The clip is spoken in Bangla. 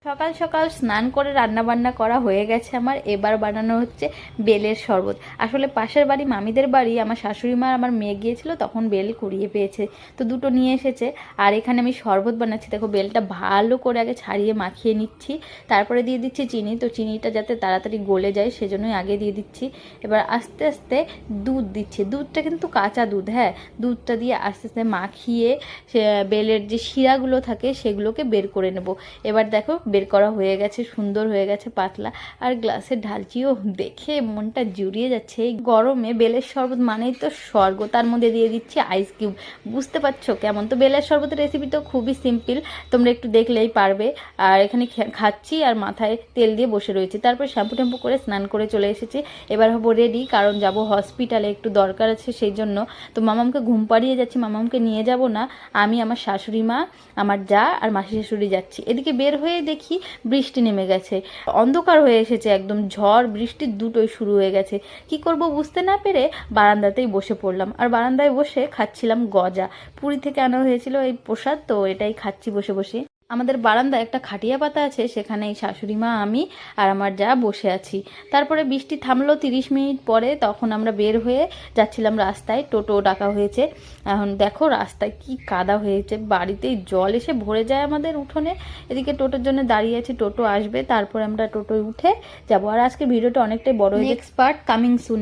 সকাল সকাল স্নান করে রান্না বান্না করা হয়ে গেছে আমার। এবার বানানো হচ্ছে বেলের শরবত। আসলে পাশের বাড়ি মামিদের বাড়ি আমার শাশুড়ি মা আমার মেয়ে গিয়েছিল, তখন বেল কুড়িয়ে পেয়েছে, তো দুটো নিয়ে এসেছে। আর এখানে আমি শরবত বানাচ্ছি। দেখো বেলটা ভালো করে আগে ছাড়িয়ে মাখিয়ে নিচ্ছি, তারপরে দিয়ে দিচ্ছি চিনি। তো চিনিটা যাতে তাড়াতাড়ি গলে যায় সেজন্যই আগে দিয়ে দিচ্ছি। এবার আস্তে আস্তে দুধ দিচ্ছি। দুধটা কিন্তু কাঁচা দুধ, হ্যাঁ। দুধটা দিয়ে আস্তে আস্তে মাখিয়ে বেলের যে শিরাগুলো থাকে সেগুলোকে বের করে নেব। এবার দেখো বের করা হয়ে গেছে, সুন্দর হয়ে গেছে পাতলা। আর গ্লাসে ঢালছিও, দেখে মনটা জুড়িয়ে যাচ্ছে। এই গরমে বেলের শরবত মানেই তো স্বর্গ। তার মধ্যে দিয়ে দিচ্ছি আইস কিউব। বুঝতে পারছো কেমন? তো বেলের শরবতের রেসিপি তো খুবই সিম্পল, তোমরা একটু দেখলেই পারবে। আর এখানে খাচ্ছি আর মাথায় তেল দিয়ে বসে রয়েছি। তারপর শ্যাম্পু ট্যাম্পু করে স্নান করে চলে এসেছি। এবার হবো রেডি, কারণ যাব হসপিটালে, একটু দরকার আছে সেই জন্য। তো মামামকে ঘুম পাড়িয়ে যাচ্ছি। মামামকে নিয়ে যাব না, আমি আমার শাশুড়ি মা, আমার যা আর মাসি শাশুড়ি যাচ্ছি। এদিকে বের হয়ে দেখি বৃষ্টি নেমে গেছে, অন্ধকার হয়ে এসেছে একদম। ঝড় বৃষ্টি দুটোই শুরু হয়ে গেছে। কি করব বুঝতে না পেরে বারান্দাতেই বসে পড়লাম। আর বারান্দায় বসে খাচ্ছিলাম গজা। পুরী থেকে আনা হয়েছিল এই প্রসাদ, তো এটাই খাচ্ছি বসে বসে। আমাদের বারান্দায় একটা খাটিয়া পাতা আছে, সেখানে এই শাশুড়ি মা, আমি আর আমার যা বসে আছি। তারপরে বৃষ্টি থামলো 30 মিনিট পরে, তখন আমরা বের হয়ে যাচ্ছিলাম রাস্তায়। টোটো ডাকা হয়েছে। এখন দেখো রাস্তায় কি কাদা হয়েছে, বাড়িতেই জল এসে ভরে যায় আমাদের উঠোনে। এদিকে টোটোর জন্য দাঁড়িয়ে আছি, টোটো আসবে তারপরে আমরা টোটোয় উঠে যাবো। আর আজকে ভিডিওটা অনেকটাই বড় হয়ে, নেক্সট পার্ট কামিং সুন।